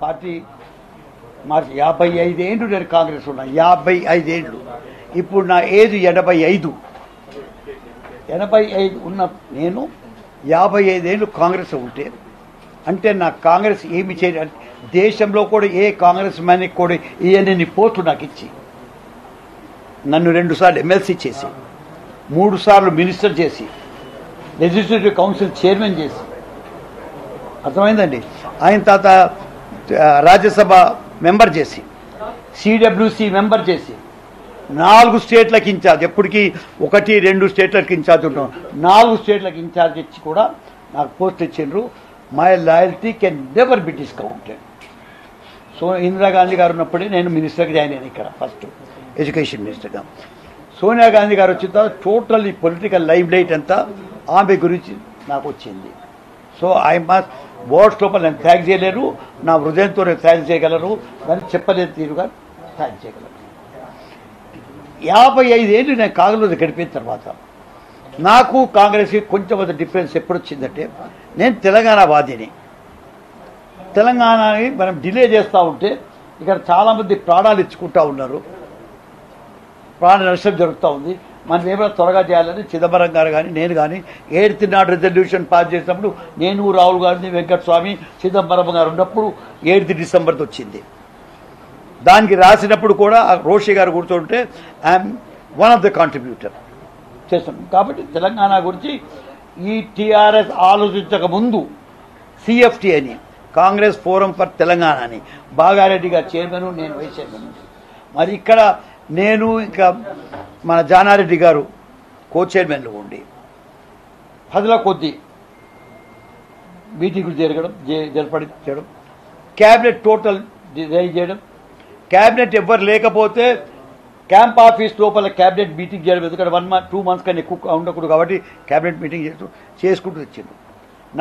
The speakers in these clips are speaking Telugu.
పార్టీ మార్చి 55 ఏళ్ళు నేను కాంగ్రెస్ ఉన్నా. 55 ఏళ్ళు. ఇప్పుడు నా ఏజ్ 85. 85 ఉన్న నేను 55 ఏళ్ళు కాంగ్రెస్ ఉంటే అంటే నా కాంగ్రెస్ ఏమి చేయాలి? దేశంలో కూడా ఏ కాంగ్రెస్ మ్యాన్కి కూడా ఇవన్నీ పోస్టులు నాకు ఇచ్చి నన్ను 2 సార్లు ఎమ్మెల్సీ చేసి 3 సార్లు మినిస్టర్ చేసి లెజిస్లేటివ్ కౌన్సిల్ చైర్మన్ చేసి, అర్థమైందండి. ఆయన తాత రాజ్యసభ మెంబర్ చేసి, సిడబ్ల్యూసి మెంబర్ చేసి, 4 స్టేట్లకు ఇన్ఛార్జ్, ఎప్పటికీ 1, 2 స్టేట్లకు ఇన్ఛార్జ్ ఉంటాం, 4 స్టేట్లకు ఇన్ఛార్జ్ ఇచ్చి కూడా నాకు పోస్ట్ ఇచ్చిండ్రు. My loyalty can never be discounted. So Indira Gandhi గారు ఉన్నప్పుడే నేను మినిస్టర్గా జాయిన్ అయ్యాను ఇక్కడ, ఫస్ట్ ఎడ్యుకేషన్ మినిస్టర్గా. సోనియా గాంధీ గారు వచ్చిన తర్వాత టోటల్ ఈ పొలిటికల్ లైవ్ లైట్ అంతా ఆమె గురించి నాకు వచ్చింది. సో ఐ మస్ట్ వర్డ్స్ లోపల నేను థ్యాంక్స్ చేయలేరు, నా హృదయంతో నేను థ్యాంక్స్ చేయగలరు, కానీ చెప్పలేదు తీరుగా థ్యాంక్స్ చేయగలరు. 55 ఏళ్ళు నేను కాంగ్రెస్ గడిపిన తర్వాత నాకు కాంగ్రెస్కి కొంచెం డిఫరెన్స్ ఎప్పుడు వచ్చిందంటే, నేను తెలంగాణ వాదిని. తెలంగాణని మనం డిలే చేస్తూ ఉంటే ఇక్కడ చాలామంది ప్రాణాలు ఇచ్చుకుంటూ ఉన్నారు, ప్రాణ నష్టం జరుగుతూ ఉంది. మనం ఏమైనా త్వరగా చేయాలని చిదంబరం గారు కానీ నేను కానీ 8th నాడు రెజల్యూషన్ పాస్ చేసినప్పుడు నేను, రాహుల్ గాంధీ, వెంకటస్వామి, చిదంబరం గారు ఉన్నప్పుడు 8th డిసెంబర్ది వచ్చింది. దానికి రాసినప్పుడు కూడా రోషి గారు కూర్చుంటే I'm one of the contributor చేస్తాం. కాబట్టి తెలంగాణ గురించి ఈ టీఆర్ఎస్ ఆలోచించక ముందు సిఎఫ్టీ అని, కాంగ్రెస్ ఫోరం ఫర్ తెలంగాణ అని, బాగారెడ్డి గారు చైర్మన్, నేను వైస్ చైర్మన్. మరి ఇక్కడ నేను ఇంకా మన జానారెడ్డి గారు కో చైర్మన్లు ఉండి 10ల కొద్ది మీటింగులు జరపడం, క్యాబినెట్ టోటల్ డిజైన్ చేయడం, క్యాబినెట్ ఎవ్వరు లేకపోతే క్యాంప్ ఆఫీస్ లోపల క్యాబినెట్ మీటింగ్ చేయడం. ఎందుకంటే 1 month 2 months కన్నా ఎక్కువ ఉండకూడదు కాబట్టి క్యాబినెట్ మీటింగ్ చేసుకుంటూ వచ్చిండ్రు.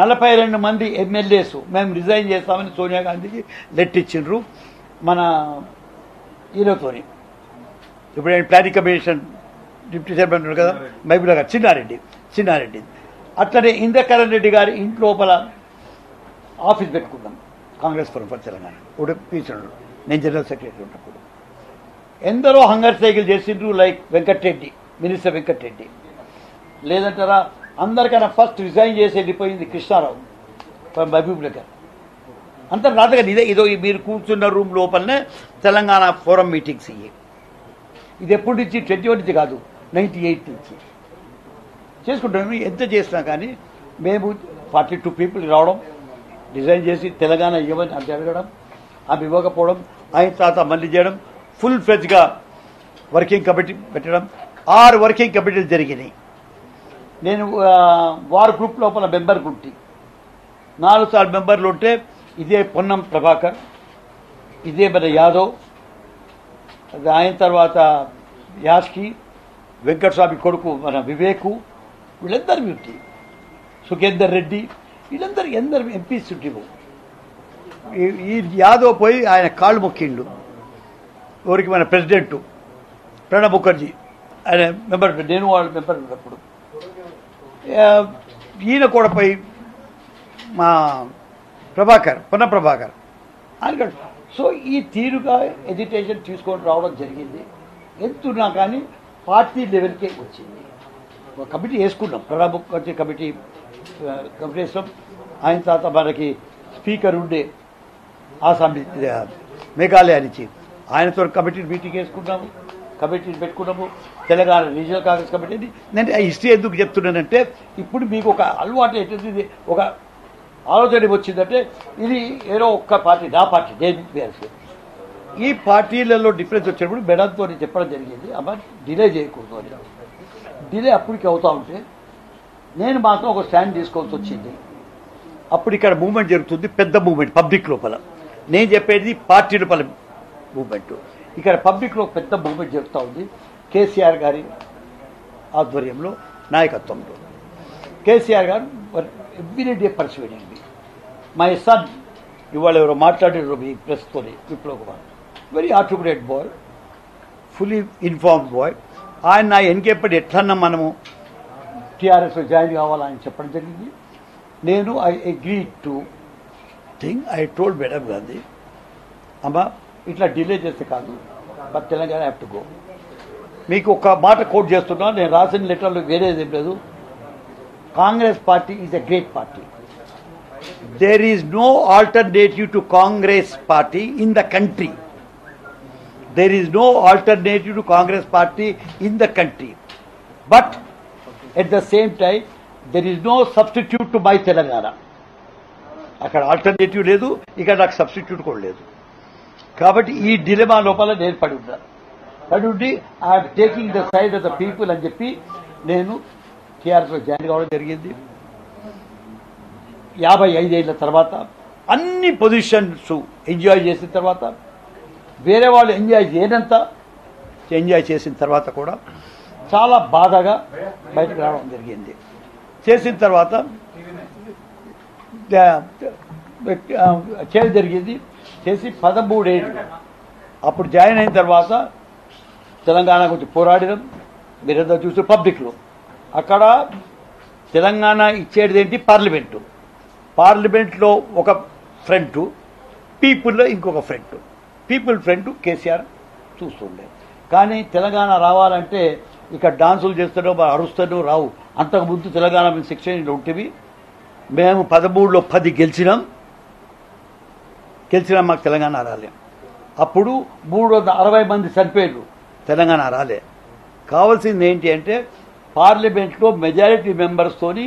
42 మంది ఎమ్మెల్యేస్ మేము రిజైన్ చేస్తామని సోనియా గాంధీకి లెటర్ ఇచ్చిండ్రు. మన ఈయనతోని ఇప్పుడు నేను ప్లానింగ్ కమిషన్ డిప్యూటీ చైర్మన్ ఉన్నాడు కదా, మహబూబ్ గారు, చిన్నారెడ్డి. అట్లనే ఇంద్రకరణ్ రెడ్డి గారి ఇంటి లోపల ఆఫీస్ పెట్టుకున్నాం, కాంగ్రెస్ ఫోరం ఫర్ తెలంగాణ. ఒకటి పీచున్నాడు, నేను జనరల్ సెక్రటరీ ఉన్నప్పుడు. ఎందరో హంగర్ సైకిల్ చేసిండ్రు, లైక్ వెంకటరెడ్డి, మినిస్టర్ వెంకటరెడ్డి. లేదంటారా అందరికన్నా ఫస్ట్ రిజైన్ చేసి వెళ్ళిపోయింది కృష్ణారావు మహబూబ్ నగర్. అంత రాతగా ఇదో మీరు కూర్చున్న రూమ్ లోపలనే తెలంగాణ ఫోరం మీటింగ్స్ ఇవి. ఇది ఎప్పటి నుంచి 21 నుంచి కాదు, 98 నుంచి చేసుకుంటాము. ఎంత చేసినా కానీ మేము 42 people రావడం, డిజైన్ చేసి తెలంగాణ ఇవ్వని అది అడగడం, ఆమె ఇవ్వకపోవడం, ఆయన తర్వాత మళ్ళీ చేయడం, ఫుల్ ఫ్లెడ్జ్గా వర్కింగ్ కమిటీ పెట్టడం. 6 వర్కింగ్ కమిటీలు జరిగినాయి. నేను వార్ గ్రూప్ లోపల మెంబర్ గుంటి 4 సార్లు మెంబర్లు ఉంటే ఇదే పొన్నం ప్రభాకర్, ఇదే మన యాదవ్, ఆయన తర్వాత యాస్కి, వెంకటస్వామి కొడుకు మన వివేకు, వీళ్ళందరూ డ్యూటీ, సుఖేందర్ రెడ్డి, వీళ్ళందరూ ఎందరు ఎంపీస్ డ్యూటీ. ఈ యాదవ్ పోయి ఆయన కాళ్ళు మొక్కిండు ఎవరికి, మన ప్రెసిడెంట్ ప్రణబ్ ముఖర్జీ, ఆయన మెంబర్, నేను వాళ్ళు మెంబర్ ఉన్నప్పుడు. ఈయన కూడా పోయి మా పొన్న ప్రభాకర్ ఆయన. సో ఈ తీరుగా ఎడ్యుకేషన్ తీసుకొని రావడం జరిగింది. ఎంతున్నా కానీ పార్టీ లెవెల్కే వచ్చింది. ఒక కమిటీ వేసుకున్నాం, ప్రణబ్ ముఖర్జీ కమిటీ వేసాం. ఆయన తర్వాత మనకి స్పీకర్ ఉండే అసెంబ్లీ మేఘాలయ నుంచి, ఆయనతో కమిటీ మీటింగ్ వేసుకున్నాము, కమిటీని పెట్టుకున్నాము. తెలంగాణ రీజనల్ కాంగ్రెస్ కమిటీని. నేను హిస్టరీ ఎందుకు చెప్తున్నానంటే, ఇప్పుడు మీకు ఒక అలవాటు ఏంటంటే, ఒక ఆలోచన వచ్చిందంటే ఇది ఏదో ఒక్క పార్టీ, నా పార్టీ నేను. ఈ పార్టీలలో డిఫరెన్స్ వచ్చినప్పుడు మేడంతో చెప్పడం జరిగింది, అమ్మ డిలే చేయకూడదు అని. డిలే అప్పటికి అవుతూ ఉంటే నేను మాత్రం ఒక స్టాండ్ తీసుకోవాల్సి వచ్చింది. అప్పుడు ఇక్కడ మూవ్మెంట్ జరుగుతుంది, పెద్ద మూవ్మెంట్ పబ్లిక్ లోపల. నేను చెప్పేది పార్టీ లోపల మూవ్మెంట్, ఇక్కడ పబ్లిక్లో పెద్ద మూవ్మెంట్ జరుగుతూ ఉంది. కేసీఆర్ గారి ఆధ్వర్యంలో, నాయకత్వంలో. కేసీఆర్ గారు every day persuading me. My son, ఇవాళ ఎవరో మాట్లాడారు మీ ప్రెస్తోని, Viplav Kumar, very articulate boy, fully informed boy. ఆయన నా ఎన్కేపడి ఎట్లన్నా మనము టీఆర్ఎస్లో జాయిన్ కావాలని చెప్పడం జరిగింది. నేను I agree to thing I told madam Gandhi, అమ్మా ఇట్లా డిలే చేస్తే కాదు, but Telangana have to go. మీకు ఒక మాట కోట్ చేస్తున్నా, నేను రాసిన లెటర్లో వేరేది ఏం లేదు. Congress party is a great party. There is no alternative to Congress party in the country. There is no alternative to Congress party in the country. But at the same time, there is no substitute to my Telangana. అక్కడ ఆల్టర్నేటివ్ లేదు, ఇక్కడ నాకు సబ్స్టిట్యూట్ కూడా లేదు. కాబట్టి ఈ డిలెమా లోపల నేను పడి ఉండి I'm taking the side of the people అని చెప్పి నేను టీఆర్ఎస్లో జాయిన్ కావడం జరిగింది. 55 ఏళ్ల తర్వాత అన్ని పొజిషన్స్ ఎంజాయ్ చేసిన తర్వాత, వేరే వాళ్ళు ఎంజాయ్ చేసిన తర్వాత కూడా చాలా బాధగా బయటకు రావడం జరిగింది. చేసిన తర్వాత చేయడం జరిగింది. చేసి 13 ఏళ్ళు అప్పుడు జాయిన్ అయిన తర్వాత తెలంగాణ గురించి పోరాడడం మీరంతా చూసి పబ్లిక్లో. అక్కడ తెలంగాణ ఇచ్చేది ఏంటి? పార్లమెంట్లో ఒక ఫ్రంట్, పీపుల్లో ఇంకొక ఫ్రంట్. పీపుల్ ఫ్రంట్ కేసీఆర్ చూస్తుండే. కానీ తెలంగాణ రావాలంటే ఇక్కడ డాన్సులు చేస్తాడో అరుస్తాడో రావు. అంతకుముందు తెలంగాణ మేము 16 ఉంటేవి. మేము 13లో 10 గెలిచినాం. మాకు తెలంగాణ రాలే. అప్పుడు 360 మంది చనిపోయారు, తెలంగాణ రాలే. కావాల్సింది ఏంటి అంటే పార్లమెంట్లో మెజారిటీ మెంబర్స్తోని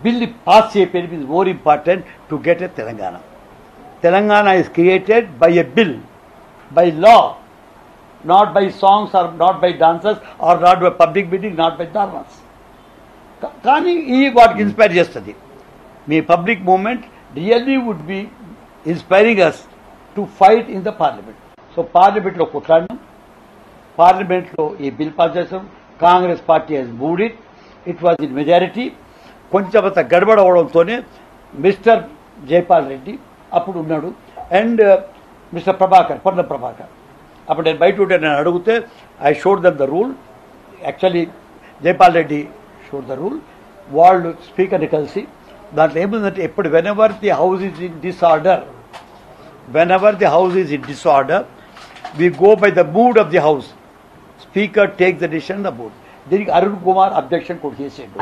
బిల్ పాస్ చేయడం is more important to get a Telangana. Telangana is created by a bill, by law, not by songs or not by dances or not by public meeting, not by dharmas. కానీ ఈ వాటికి ఇన్స్పైర్ చేస్తుంది. మీ public movement really would be inspiring us to fight in the parliament. So పార్లమెంట్లో కొట్లాడినాం, పార్లమెంట్లో ఈ బిల్ పాస్ చేసాం. Congress party has moved it. It was in majority. కొంచెం అంత గడబడ అవడంతోనే మిస్టర్ జైపాల్ రెడ్డి అప్పుడు ఉన్నాడు, అండ్ మిస్టర్ పొన్నం ప్రభాకర్. అప్పుడు నేను బయట ఉంటే నేను అడిగితే I showed them the rule. Actually Jaipal Reddy showed the rule. వాళ్ళు స్పీకర్ని కలిసి దాంట్లో ఏముందంటే ఎప్పుడు whenever the house is in disorder we go by the mood of the house. Speaker take the decision the mood. దీనికి అరుణ్ కుమార్ అబ్జెక్షన్ కూడా చేసేడు.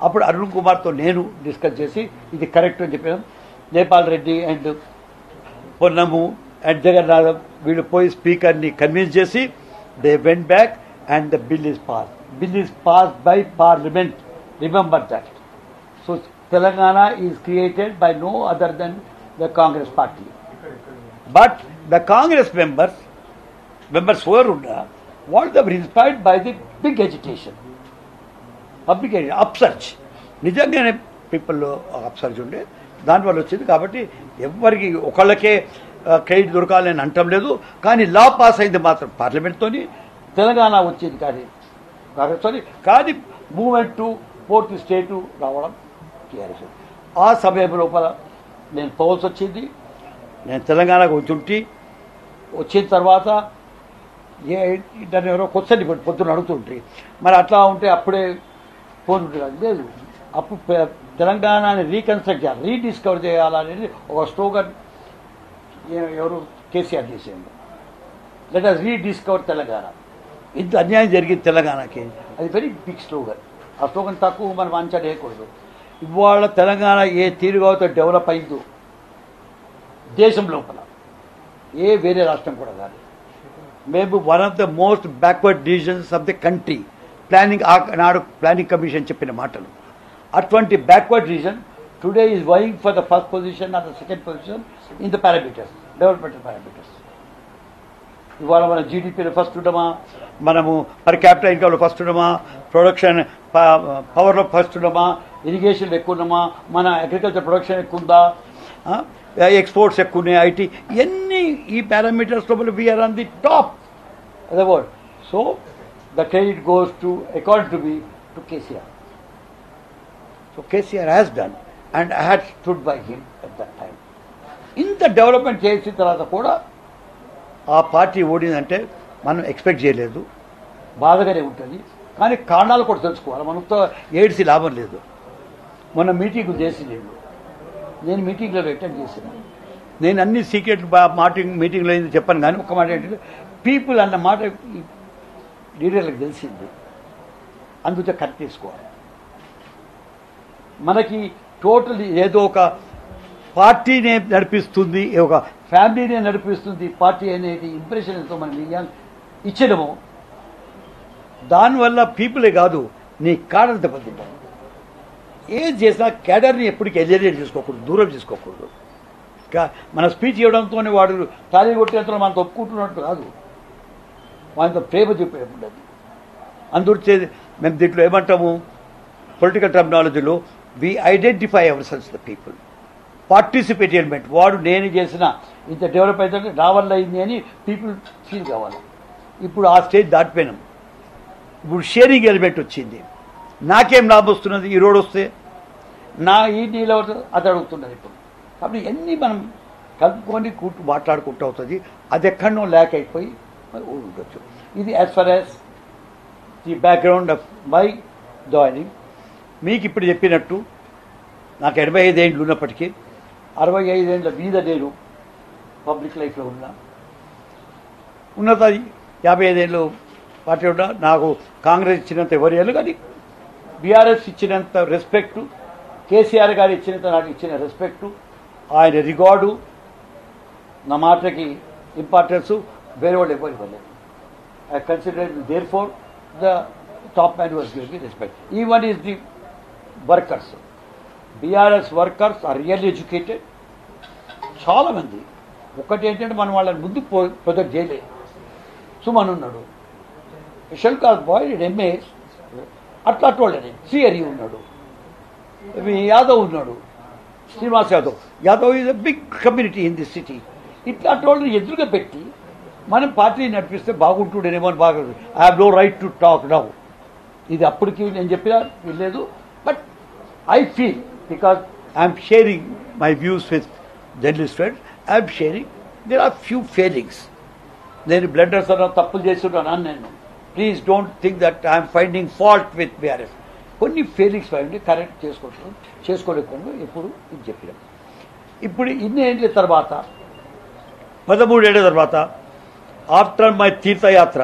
అప్పుడు అరుణ్ కుమార్తో నేను డిస్కస్ చేసి ఇది కరెక్ట్ అని చెప్పాను. జైపాల్ రెడ్డి అండ్ పొన్నము అండ్ జగన్నాథం వీళ్ళు పోయి స్పీకర్ని కన్విన్స్ చేసి they went back and the bill is pass by parliament. Remember that. So Telangana is created by no other than the Congress party. But the Congress members ఎవరు ఉన్నా వాళ్ళు they were inspired by the big education, public upsurge. నిజంగానే పీపుల్లో అప్సర్చ్ ఉండే దానివల్ల వచ్చింది. కాబట్టి ఎవరికి ఒకళ్ళకే క్రెడిట్ దొరకాలని అంటం లేదు. కానీ లా పాస్ అయింది మాత్రం పార్లమెంట్తోని, తెలంగాణ వచ్చింది కానీ కాంగ్రెస్తో. కానీ మూవ్మెంట్ టు 4th స్టేటు రావడం టీఆర్ఎస్. ఆ సమయం లోపల నేను పోవాల్సి వచ్చింది. నేను తెలంగాణకు వచ్చిన తర్వాత దాన్ని ఎవరో క్వశ్చన్ పొద్దున్న అడుగుతుంటారు, మరి అట్లా ఉంటే అప్పుడే ఫోన్ ఉంటుంది. లేదు, అప్పుడు తెలంగాణని రీడిస్కవర్ చేయాలనేది ఒక స్లోగన్ ఎవరు కేసీఆర్ చేసేయండి. Let us rediscover Telangana. ఇంత అన్యాయం జరిగింది తెలంగాణకి, అది వెరీ బిగ్ స్లోగన్. ఆ స్లోగన్ తక్కువ మనం అంచనా వేయకూడదు. ఇవాళ తెలంగాణ ఏ తీరుగాతో డెవలప్ అయిందో దేశం లోపల ఏ వేరే రాష్ట్రం కూడా కాదు. మేము one of the most backward divisions of the country. నాడు ప్లానింగ్ కమిషన్ చెప్పిన మాటలు. అటువంటి backward region today is vying for the first position or the second position in the parameters, developmental parameters. ఇవాళ మన జీడిపిలో ఫస్ట్ ఉండమా, మనము పర్ క్యాపిటల్ ఇన్కమ్లో ఫస్ట్ ఉండమా, ప్రొడక్షన్ పవర్లో ఫస్ట్ ఉండమా, ఇరిగేషన్లో ఎక్కువ ఉన్నామా, మన అగ్రికల్చర్ ప్రొడక్షన్ ఎక్కువ ఉందా, ఎక్స్పోర్ట్స్ ఎక్కువ ఉన్నాయి, ఐటీ, ఇవన్నీ ఈ పారామీటర్స్ లోపల we are on the top of the world. So the credit goes to according to be to KCR. So KCR has done and I had stood by him at that time. ఇంత డెవలప్మెంట్ చేసిన తర్వాత కూడా ఆ పార్టీ ఓడిందంటే మనం ఎక్స్పెక్ట్ చేయలేదు, బాధగానే ఉంటుంది. కానీ కారణాలు కూడా తెలుసుకోవాలి. మనతో ఏడ్చి లాభం లేదు. మొన్న మీటింగ్ చేసి నేను నేను మీటింగ్లో అటెండ్ చేసిన. నేను అన్ని సీక్రెట్ మీటింగ్లో ఏంది చెప్పాను, కానీ ఒక్క మాట ఏంటంటే పీపుల్ అన్న మాట లీడర్లకు తెలిసింది, అందుకే కట్ చేసుకోవాలి. మనకి టోటల్ ఏదో ఒక పార్టీనే నడిపిస్తుంది, ఒక ఫ్యామిలీనే నడిపిస్తుంది పార్టీ అనేది ఇంప్రెషన్ ఎంతో మనం ఇచ్చడము, దానివల్ల పీపులే కాదు నీ కాడర్ దెబ్బతింటాం. ఏం చేసినా క్యాడర్ని ఎప్పటికీ ఎలిమినేట్ చేసుకోకూడదు, దూరం చేసుకోకూడదు. మన స్పీచ్ ఇవ్వడంతోనే వాడు తాళి కొట్టేంతలో మనతో ఒప్పుకుంటున్నట్టు కాదు, వాళ్ళతో ప్రేమ చూపేది. అందుకే మేము దీంట్లో ఏమంటాము, పొలిటికల్ టర్మినాలజీలో we identify ourselves the people. Participate element, వాడు నేను చేసిన ఇంత డెవలప్ అయితే నా వల్ల అయింది అని పీపుల్ ఫీల్ కావాలి. ఇప్పుడు ఆ స్టేజ్ దాటిపోయినాం. ఇప్పుడు షేరింగ్ ఎలిమెంట్ వచ్చింది. నాకేం లాభం వస్తున్నది, ఈ రోడ్ వస్తే నా ఈ నీళ్ళు అది అడుగుతున్నది ఇప్పుడు. కాబట్టి ఇవన్నీ మనం కలుపుకొని మాట్లాడుకుంటూ అవుతుంది. అది ఎక్కడనో ల్యాక్ అయిపోయి ఉండొచ్చు. ఇది as for as the background of my joining. మీకు ఇప్పుడు చెప్పినట్టు నాకు 85 ఏళ్ళు ఉన్నప్పటికీ 65 ఏళ్ళ మీద నేను పబ్లిక్ లైఫ్లో ఉన్నత 55 ఏళ్ళు పార్టీ ఉన్నా. నాకు కాంగ్రెస్ ఇచ్చినంత ఎవరి ఏళ్ళు కానీ బీఆర్ఎస్ ఇచ్చినంత రెస్పెక్టు, కేసీఆర్ గారు ఇచ్చినంత నాకు ఇచ్చిన రెస్పెక్టు, ఆయన రికార్డు, నా మాటకి ఇంపార్టెన్సు వేరే వాళ్ళు ఎవరు ఇవ్వలేదు. I consider therefore the top man was giving me respect. Even is the workers, BRS workers are really educated. చాలామంది ఒకటి ఏంటంటే మనం వాళ్ళని ముందు ప్రొజెక్ట్ చేయలేదు. సుమన్ ఉన్నాడు, షెల్కాల్ బాయ్ ఎంఏ అట్లా వాళ్ళని, సిఆర్ఈ ఉన్నాడు, యాదవ్ ఉన్నాడు, Srinivas Yadav is a big community in this city. ఇట్లా వాళ్ళని ఎదురుగా పెట్టి మనం పార్టీని నడిపిస్తే బాగుంటుండేనేమో అని బాగా. I have no right to talk now. ఇది అప్పటికి నేను చెప్పినా వెళ్ళలేదు. But I feel because I'm sharing my views with journalist friends, I'm sharing there are few failings. నేను బ్లెండర్స్ అన్న తప్పులు చేస్తున్నాను నేను. Please don't think that I'm finding fault with BRS. కొన్ని ఫెయిలింగ్స్ పైన కరెక్ట్ చేసుకోలేకుండా ఎప్పుడు ఇది చెప్పినాం. ఇప్పుడు ఇన్ని ఏళ్ళ తర్వాత 13 ఏళ్ళ తర్వాత ఆఫ్టర్ మై తీర్థయాత్ర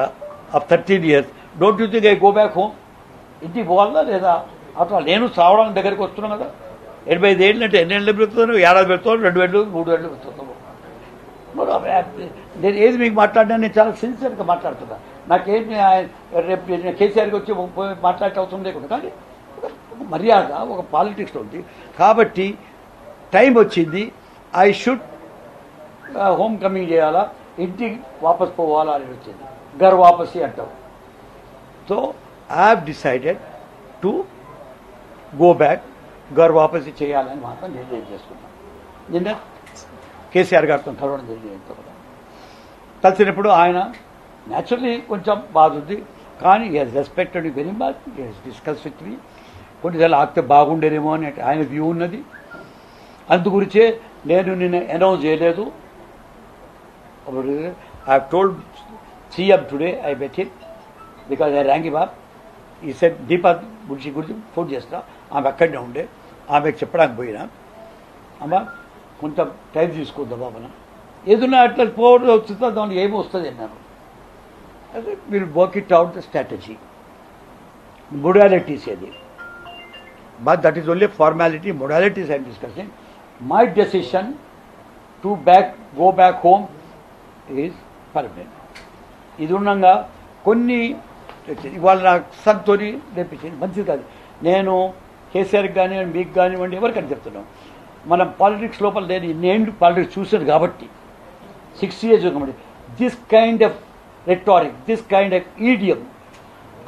of 13 years, don't you think I go back home? ఇంటికి పోవాలా లేదా? అట్లా నేను సావడానికి దగ్గరికి వస్తున్నాను కదా. 85 ఏళ్ళు అంటే ఎన్ని ఏళ్ళు పెరుగుతున్నాను? ఏడాది పెడుతున్నాను, 2 ఏళ్ళు 3 ఏళ్ళు పెడుతున్నాము. నేను ఏది మీకు మాట్లాడినా నేను చాలా సిన్సియర్గా మాట్లాడుతున్నా. నాకేమి రేపు కేసీఆర్కి వచ్చి మాట్లాడే అవసరం లేకుండా, కానీ ఒక మర్యాద ఒక పాలిటిక్స్లో ఉంది. కాబట్టి టైం వచ్చింది. ఐ షుడ్ హోమ్ కమింగ్ చేయాలా, ఇంటికి వాపస్ పోవాలా అని వచ్చింది. గర్ వాపసి అంటావు. So I have decided to go back, Ghar Wapsi చేయాలని మాత్రం నిర్ణయం చేసుకున్నాను. నిన్న కేసీఆర్ గారితో కలవడం జరిగింది. కలిసినప్పుడు ఆయన న్యాచురల్లీ కొంచెం బాధ ఉంది, కానీ ఈ హెస్ రెస్పెక్టెడ్ వెరీ మచ్. ఈ హెస్ డిస్కస్ విత్ మీ. కొన్నిసార్లు ఆగితే బాగుండేనేమో అని ఆయన వ్యూ ఉన్నది. అందుగురించే నేను నిన్న అనౌన్స్ చేయలేదు. I have told CM today, I met him because I rank him up. ఈ సెట్ దీపా గురించి ఫోన్ చేస్తా. ఆమె అక్కడనే ఉండే, ఆమెకు చెప్పడానికి పోయినా, అమ్మ కొంచెం టైం తీసుకుందాం బాబన, ఏదన్నా అట్లా పోవడం వస్తుందో దానికి ఏమి వస్తుంది అన్నాను. అదే will work it out the strategy, modalities అది. But that is only formality. Modalities I'm discussing. My decision to go back home is permanent. ఇది ఉండగా కొన్ని ఇవాళ నాకు సంతోని రేపించింది, మంచిది కాదు. నేను కేసీఆర్కి కానివ్వండి, మీకు కానివ్వండి, ఎవరికని చెప్తున్నాం, మనం పాలిటిక్స్ లోపల నేను ఇన్నేళ్ళు పాలిటిక్స్ చూసాను కాబట్టి 6 years కాబట్టి this kind of rhetoric, this kind of idiom,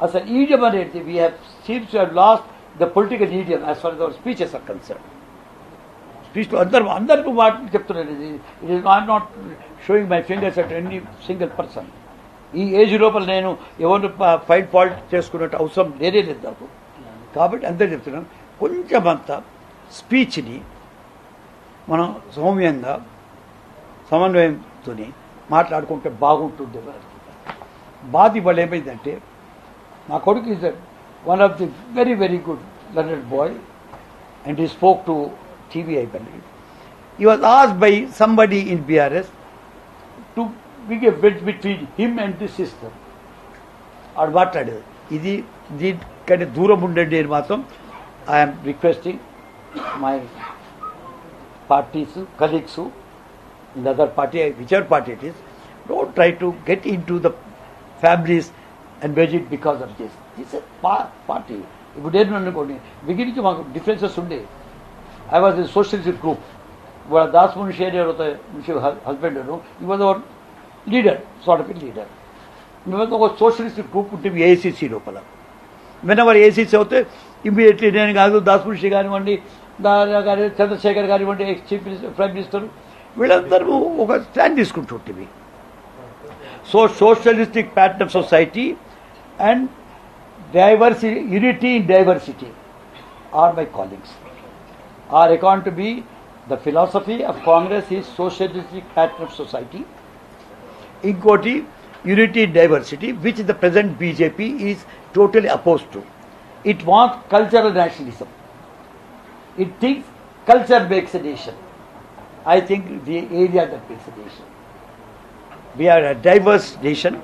అసలు ఈడియం అనేది we have seems to have lost the political idiom as far our speeches are concern. స్పీచ్లో అందరికీ మాటలు చెప్తున్నాను. It is not showing my fingers at any single person. ఈ ఏజ్ లోపల నేను ఎవరు ఫైట్ ఫాల్ట్ చేసుకున్నట్టు అవసరం లేనే లేదు నాకు. కాబట్టి అందరూ చెప్తున్నాను, కొంచెం అంతా స్పీచ్ని మనం సౌమ్యంగా సమన్వయంతో మాట్లాడుకుంటే బాగుంటుంది. బాధ ఇవాళ ఏమైందంటే, నా కొడుకు is one of the very very good learned boy and he spoke to TV, I believe. he was asked by somebody in BRS to make a bridge between him and the system. ఆడు మాట్లాడేది ఇది దీనికంటే దూరం ఉండండి అని మాత్రం I'm requesting my parties colleagues in other party విచర్ party it is don't try to get in to the families and beige it because of this this party. ఇప్పుడు నేను అనుకోండి బిగినింగ్ నుంచి మాకు డిఫరెన్సెస్ ఉండే. I was a socialist group. ఇవాళ దాస్ మున్షి అని మున్షి హస్బెండ్ ఈ was our leader, sort of leader. మేము ఒక సోషలిస్ట్ గ్రూప్ ఉంటే ఏఐసిసి లోపల వెనవర్ ఏఐసిసి అవుతే ఇమీడియట్లీ నేను కాదు దాస్ మున్షి కానివ్వండి, గారి చంద్రశేఖర్ కానివ్వండి, ex chief minister, prime minister, వీళ్ళందరూ ఒక స్టాండ్ తీసుకుంటుంటే. So socialistic pattern of society and diversity, unity in diversity are my callings. Are account to be the philosophy of Congress is socialistic pattern of society. Inkoti unity in diversity, which the present BJP is totally opposed to. It wants cultural nationalism. It thinks culture makes a nation. I think the area that makes a nation. We are a diverse nation.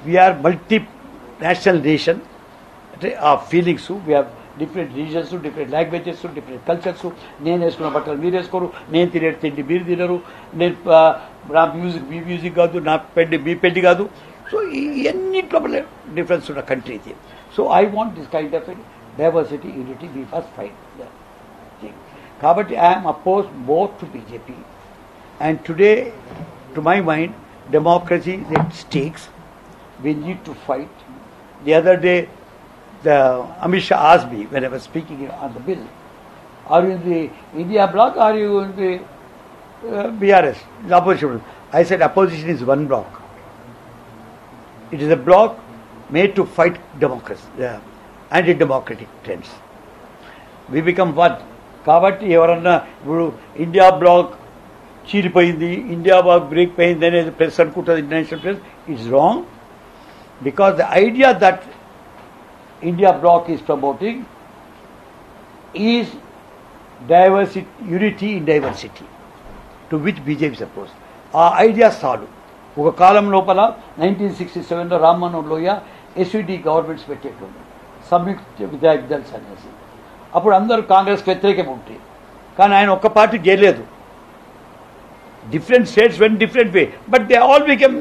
We are multinational nation of feelings. We have different regions, different languages, different cultures. నేను వేసుకున్న బట్టలు మీరు వేసుకోరు, నేను తినే తిండి మీరు తినరు, నేను నా మ్యూజిక్ మీ మ్యూజిక్ కాదు, నా పెళ్లి మీ పెళ్లి కాదు. సో ఇవన్నింటిలో డిఫరెన్స్ ఉన్న కంట్రీ ఇది. So I want this kind of diversity, unity, we first fight thing. కాబట్టి I'm oppose both to BJP. And today to my mind democracy is at stakes. We need to fight. The other day, Amit Shah asked me when I was speaking on the bill, are you in the India bloc or are you in the BRS, the opposition? I said opposition is one bloc. It is a bloc made to fight democracy, anti-democratic trends. We become one. కాబట్టి ఎవరన్నా ఇప్పుడు ఇండియా బ్లాక్ చీలిపోయింది, ఇండియా బ్లాక్ బ్రేక్ పోయింది అనేది ప్రెస్ అనుకుంటుంది, international press. It's wrong. Because the idea that India bloc is promoting is diversity, unity in diversity, to which BJP suppose. ఆ ఐడియా చాలు. ఒక కాలం లోపల 1967లో రామ్మోహన్ లోయ ఎస్యూడి గవర్నమెంట్స్ పెట్టేటువంటి సంయుక్త విద్యార్థులు అనేసి, అప్పుడు అందరూ కాంగ్రెస్కి వ్యతిరేకం ఉంటాయి. కానీ ఆయన ఒక్క పార్టీ చేయలేదు. Different states went different way, but they all became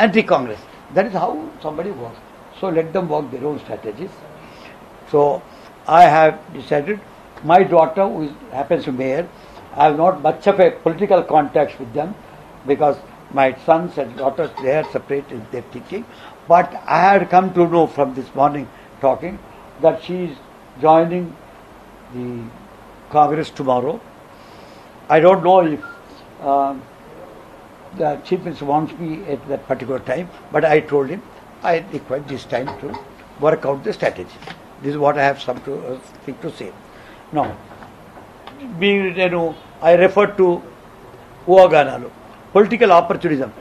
anti-Congress. That is how somebody works. So let them work their own strategies. So I have decided, my daughter, who happens to be mayor, I have not much of a political contacts with them because my sons and daughters, they are separate in their thinking. But I had come to know from this morning talking that she is joining the Congress tomorrow. I don't know if the chief minister wants me at that particular time, but I told him I require this time to work out the strategy. This is what I have something to say. Now, I refer to Uaganalu, political opportunism.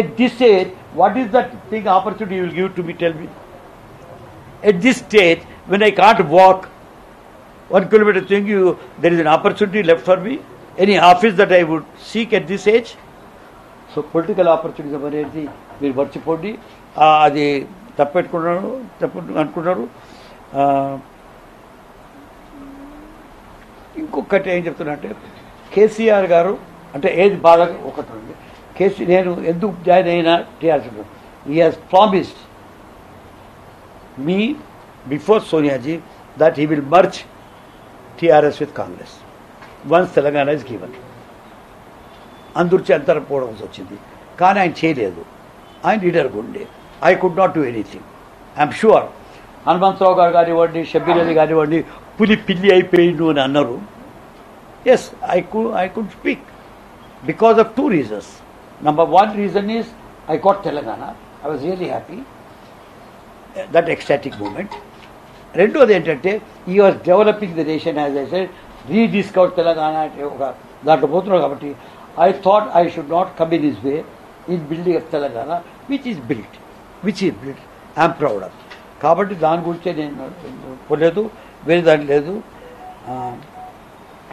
At this stage, what is that thing opportunity you will give to me? Tell me. At this stage, when I can't walk 1 kilometer, there is an opportunity left for me. Any office that I would seek at this age. So political opportunism అనేది మీరు మర్చిపోండి. అది తప్పు అనుకున్నారు. ఇంకొకటి ఏం చెప్తున్నా అంటే, కేసీఆర్ గారు అంటే ఏది బాగా ఒకటి ఉంది. నేను ఎందుకు జాయిన్ అయినా TRS, he has promised me before Soniaji that he will merge TRS with Congress once Telangana is given. అందరిచి అంతరం పోవడం వచ్చింది, కానీ ఆయన చేయలేదు. ఆయన లీడర్గా ఉండే. I could not do anything. I'm sure Hanumantharao గారు కానివ్వండి, షబ్బీర్ అలీ కానివ్వండి, పులి పిల్లి అయిపోయిండు అని అన్నారు. Yes, I could speak because of 2 reasons. Number 1 reason is I got Telangana. I was really happy. That ecstatic moment. రెండోది ఏంటంటే, he was developing the nation, as I said, rediscover Telangana అంటే ఒక దాంట్లో పోతున్నాడు. కాబట్టి I thought I should not come in his way in building of Telangana, which is built. I am proud of. కాబట్టి దాని గురించే నేను పోలేదు, వేరే దాని లేదు.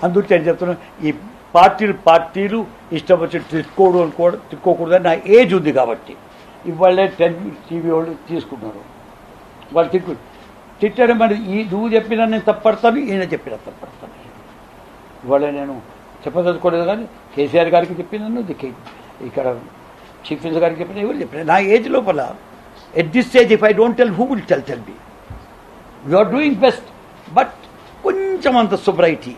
అందుకు నేను చెప్తున్నాను, ఈ పార్టీలు ఇష్టం వచ్చి తిట్టుకోకూడదని నా ఏజ్ ఉంది కాబట్టి. ఇవాళే 10 టీవీ వాళ్ళు తీసుకున్నారు, వాళ్ళు తిట్టడం అంటే నువ్వు చెప్పినా నేను తప్పడతాను, ఈయన చెప్పినా తప్పడతాను. ఇవాళ నేను చెప్పదలుచుకోలేదు, కానీ కేసీఆర్ గారికి చెప్పినాను, ఇక్కడ చీఫ్ మినిస్టర్ గారికి చెప్పిన, ఎవరు చెప్పిన నా ఏజ్ లోపల. At this stage if I don't tell, who will tell me? You are doing best, but కొంచెం అంత సొబ్రైటీ,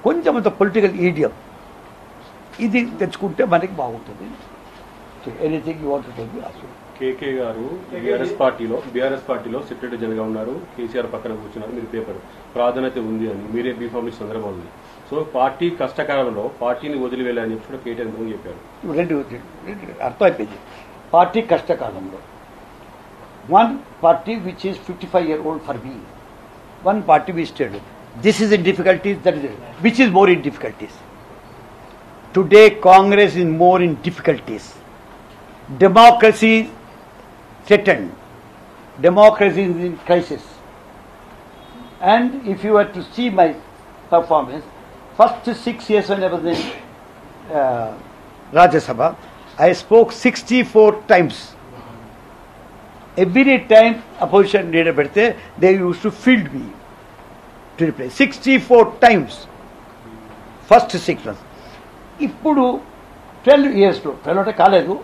కొంచెం అంత పొలిటికల్ ఈడియం ఇది తెచ్చుకుంటే మనకి బాగుంటుంది. Anything you want to tell me అసలు. కేకే గారు బీఆర్ఎస్ పార్టీలో సెక్రటరీ జనరల్గా ఉన్నారు, కేసీఆర్ పక్కన కూర్చున్నారు, మీరు పేపర్ ప్రాధాన్యత ఉంది అని మీరే బీఫామ్ ఇచ్చిన సందర్భం ఉంది. సో పార్టీ కష్టకాలంలో పార్టీని వదిలి వెళ్ళాలని చెప్పి కూడా కేటీఆర్ ఎంతమంది చెప్పారు. రెండు అర్థమైపోయింది. పార్టీ కష్టకాలంలో one party which is 55-year-old for me, one party which stayed this is in difficulties, that is which is more in difficulties. Today Congress is more in difficulties. Democracy threatened. Democracy is in crisis. And if you were to see my performance, first 6 years when I was in Rajya Sabha, I spoke 64 times. Every time opposition leader bedte, they used to field me to reply. 64 times. First 6 months. Ippudu 12 years lo, 12 ante kaledu,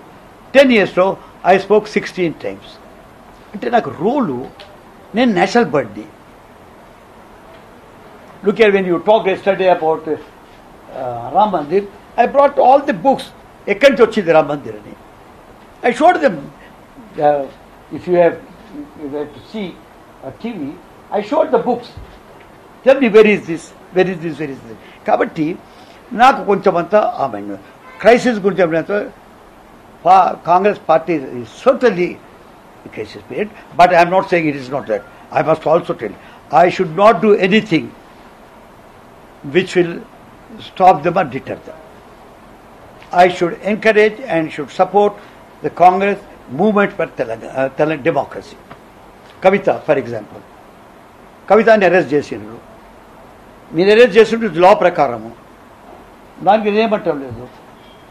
10 years లో ఐ స్పోక్ 16 times. అంటే నాకు రోలు, నేను నేషనల్ బర్డ్ని. Look here, when you talk yesterday about Ram Mandir, I brought all the books. ఎక్కడి నుంచి వచ్చింది రామ్ మందిర్ అని I showed them. If you have to see TV, I showed the books. Tell me where is this, where is this, where is this. కాబట్టి నాకు కొంచెం అంతా ఆమె క్రైసిస్ గురించి Congress party is certainly a crisis period, but I am not saying it is not that. I must also tell, I should not do anything which will stop them or deter them. I should encourage and should support the Congress movement for democracy. Kavita, for example. Kavitani arrest చేసిండ్రు. మీరు అరెస్ట్ చేసిండ్రు లా ప్రకారము, దానికి ఏమంటాం లేదు.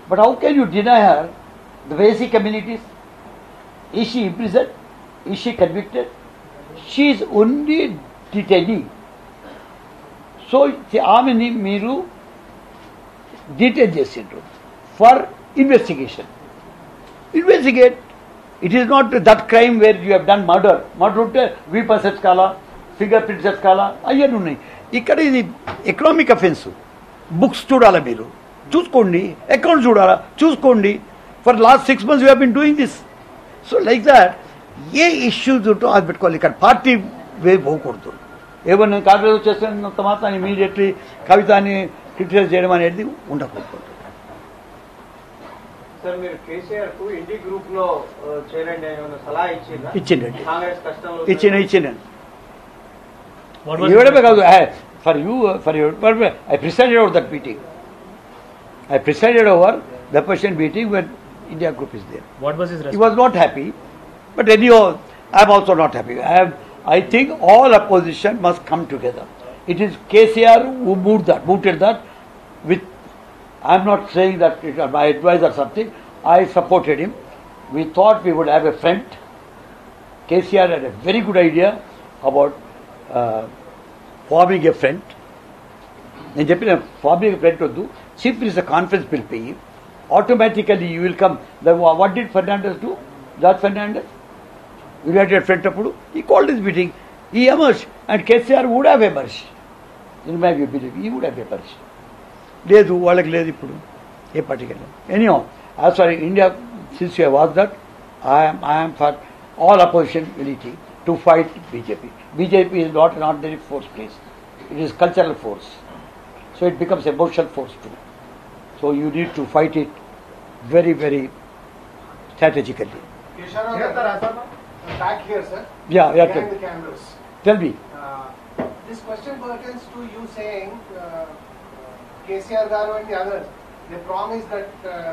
But how can you deny her the basic communities? Is she imprisoned? Is she convicted? She is only detainee. So ఆమెని మీరు డిటైన్ చేసిండ్రు for investigation. Investigate. It is not that crime where you have done murder. Murder ఉంటే వీపర్స్ ఎత్తుకాలా, ఫింగర్ ప్రింట్స్ ఎత్తుకాలా, అయ్యని ఉన్నాయి. ఇక్కడ ఇది ఎకనామిక్ అఫెన్స్. బుక్స్ చూడాలా, మీరు చూసుకోండి, అకౌంట్ చూడాలా చూసుకోండి. For the last 6 months we have been doing this. So like that, ఏ ఇష్యూస్ ఉంటో అది పెట్టుకోవాలి. ఇక్కడ పార్టీ వే పోకూడదు. ఏమో నేను కాంగ్రెస్ వచ్చేసినంత మాత్రం ఇమీడియట్లీ కవితని క్రిటిసైజ్ చేయడం అనేది ఉండకూడదు. సార్, మీరు కేసీఆర్ కు ఇండి గ్రూప్ లో చేరండి అని సలహా ఇచ్చిండండి. కాంగ్రెస్ కష్టంలో ఇచ్చిండండి. ఇవ్వడమే కాదు, for you, I presided over that meeting. I presided over the Persian meeting when India group is there. What was his response? He was not happy, but anyhow, I am also not happy. I think all opposition must come together. It is KCR who mooted that with, I am not saying that it was my advice or something, I supported him. We thought we would have a front. KCR had a very good idea about forming a front. నేను చెప్పిన ఫార్మింగ్ ఫ్రంట్ వద్దు, చీఫ్ మినిస్టర్ కాన్ఫరెన్స్ పిలిపోయి automatically you will come. What did Fernandez do? George Fernandez? United Front అప్పుడు he called his meeting. He emerged and KCR would have emerged. In my view, he would have emerged. లేదు, వాళ్ళకి లేదు ఇప్పుడు ఏ particular. Anyhow, as far as India, since you have asked that, I am for all opposition unity to fight BJP. BJP is not an ordinary force, please. It is cultural force. So it becomes emotional force too. So you need to fight it very, very strategically. Back here, sir. Yeah. Behind the cameras. Tell me. This question pertains to you saying KCR Garu and the others, they promised that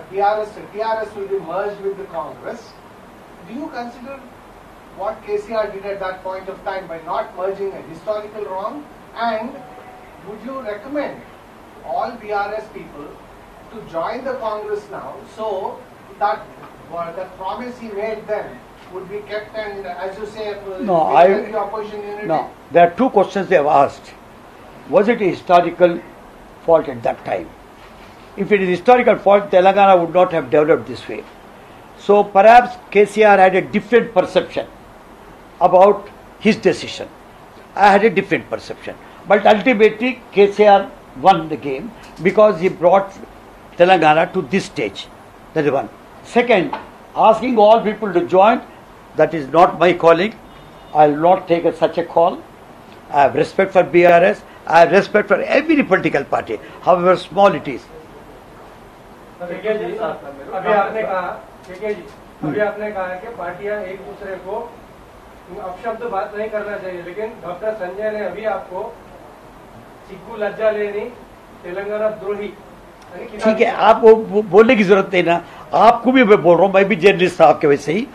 TRS will be merged with the Congress. Do you consider what KCR did at that point of time by not merging a historical wrong? And would you recommend all BRS people to join the Congress now, so that the promise he made then would be kept, and as you say, No, the opposition unity. No, there are two questions they have asked. Was it a historical fault at that time? If it is historical fault, Telangana would not have developed this way. So perhaps KCR had a different perception about his decision. I had a different perception. But ultimately KCR won the game because he brought Telangana to this stage. That is one. Second, asking all people to join, that is not my calling. I will not take such a call. I have respect for BRS. I have respect for every political party, however small it is. KK ji, अभी आपने कहा केके जी, अभी आपने कहा कि पार्टियां एक दूसरे को अपशब्द बात नहीं करना चाहिए, लेकिन डॉक्टर संजय ने अभी आपको चिक्कू लज्जा लेनी तेलंगाना द्रोही ठीक है, आप वो बोलने की जरूरत नहीं ना. आपको भी मैं बोल रहा हूँ, मैं भी जर्नलिस्ट था आपके वैसे ही,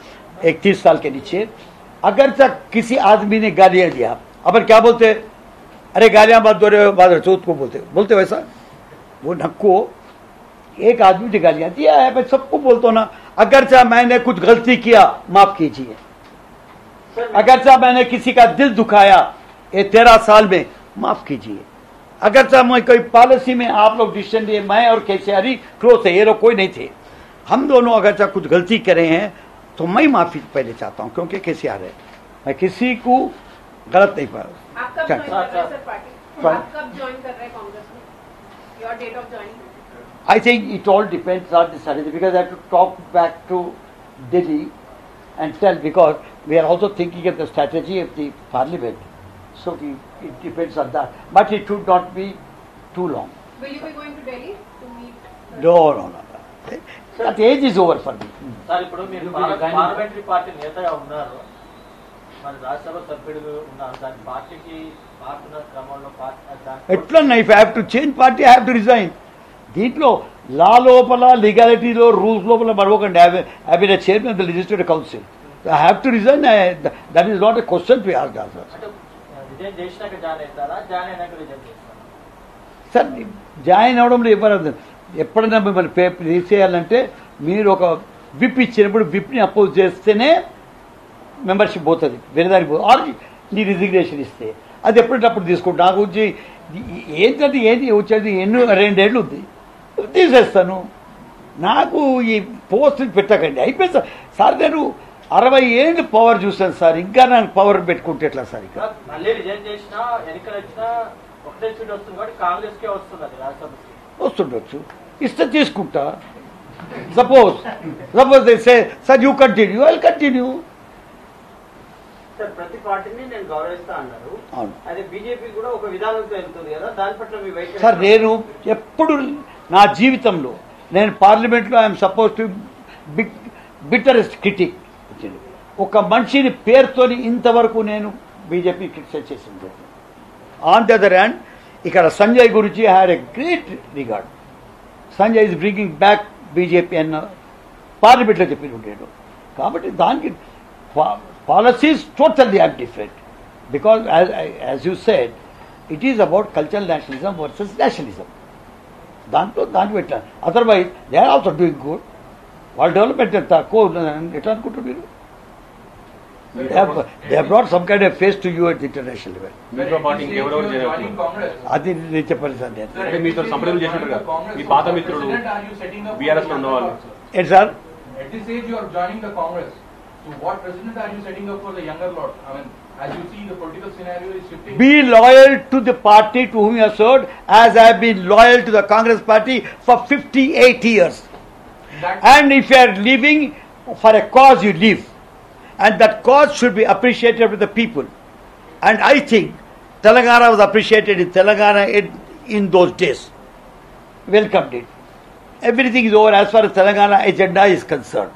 31 साल के नीचे. अगर तक किसी आदमी ने गालियां दिया, अपन क्या बोलते, अरे गालियां मत दो रे बादल चौथ को बोलते वैसा. वो नक्को एक आदमी ने गालियां दिया है, मैं सबको बोलता हूँ ना. अगर चाहे मैंने कुछ गलती किया माफ कीजिए, अगर चाहे मैंने किसी का दिल दुखाया ये 13 साल में माफ कीजिए, अगर चाहे मैं कोई पॉलिसी में आप लोग डिसीजन लिए, मैं और केसीआर ही क्लोज है, ये लोग कोई नहीं थे, हम दोनों अगर चाहे कुछ गलती करे हैं तो मैं माफी पहले चाहता हूं क्योंकि केसीआर है, मैं किसी को गलत नहीं पा. आप कब ज्वाइन कर रहे हैं सर पार्टी? आप कब ज्वाइन कर रहे हैं कांग्रेस में? Your date of joining? I think it all depends on the strategy because I have to talk back to Delhi and tell, because we are also thinking of the strategy of the parliament. So it depends on that. But it should not be too long. Will you be going to Delhi to meet? No. That age is over for me. Sir ఇప్పుడు మీరు పార్లమెంటరీ పార్టీ నేతగా ఉన్నారు, మరి రాజ్యసభ సభ్యుడు ఉన్నారు, దాని పార్టీకి మారుతున్న క్రమంలో ఎట్లా if I have to change party I have to resign. దీంట్లో లా లోపల లీగాలిటీలో రూల్స్ లోపల మరొకండి. I been chairman of the legislative council. I have to resign. That is not a question to ask also. Resign చేసినాక జాయిన్ అవుతారా, జాయిన్ అయినాక రిజైన్ చేస్తారా? సార్ జాయిన్ అవడంలో ఇవ్వరు. ఎప్పుడైనా మిమ్మల్ని పేపర్ తీసేయాలంటే మీరు ఒక విప్ ఇచ్చినప్పుడు విప్ని అపోజ్ చేస్తేనే మెంబర్షిప్ పోతుంది, వేరే దానికి పోతుంది. ఆర్ నీ రిజిగ్నేషన్ ఇస్తే అది ఎప్పుడంటప్పుడు తీసుకుంటా. నాకు వచ్చి ఏంటంటే ఏంటి వచ్చేది 2 ఏళ్ళు ఉంది, తీసేస్తాను. నాకు ఈ పోస్ట్ పెట్టకండి, అయిపోయింది సార్. నేను 60 ఏళ్ళు పవర్ చూస్తాను సార్, ఇంకా నాకు పవర్ పెట్టుకుంటే ఎట్లా సార్? ఇంకా మళ్ళీ రిజైన్ చేసినా ఎన్నికలు వచ్చినా ఒకటే సీట్ వస్తుంది కాబట్టి కాంగ్రెస్కే వస్తుంది అది రాజ్యసభకి. వస్తుండొచ్చు, ఇస్తే తీసుకుంటా. Suppose sir you continue, I continue. Sir ప్రతి పార్టీని నేను గౌరవిస్తా అన్నారు, అదే బీజేపీ కూడా ఒక విధానంతో వెళ్తుంది కదా, దాని పట్ల మీ వైఖరి? సార్ నేను ఎప్పుడు నా జీవితంలో నేను పార్లమెంట్లో I'm suppose to bitterest critic. ఒక మనిషిని పేరుతోని ఇంతవరకు నేను బీజేపీ క్రిటిసైజ్ చేసింది. ఆన్ ది అదర్ హ్యాండ్ ఇక్కడ సంజయ్ గురించి I had a great regard. Sanjay is bringing back BJP అన్న పార్లమెంట్లో చెప్పి ఉండేడు. కాబట్టి దానికి policies totally are different. Because as you said it is about cultural nationalism versus nationalism. దానికి పెట్టాను. Otherwise they are also doing good. వాళ్ళ డెవలప్మెంట్ తక్కువ ఉన్నదని ఎట్లా అనుకుంటారు మీరు? They have brought some kind of face to you at the international level. మీతో పాటు ఇంకెవరెవరు చేరారు? అది నేను చెప్పాలి సార్. నేను అంటే మీతో సంప్రదింపులు చేసినట్టుగా మీ పాత మిత్రుడు బీఆర్ఎస్ లో ఉన్నవాళ్ళు. ఏంటి sir? At this age you are joining the Congress. So what precedent are you setting up for the younger lot? I mean, as you see the political scenario is shifting. Be loyal to the party to whom you have served, as I have been loyal to the Congress party for 58 years. And if you are living for a cause, you live. And that cause should be appreciated with the people. And I think Telangana was appreciated in Telangana in those days. Welcomed it. Everything is over as far as Telangana agenda is concerned.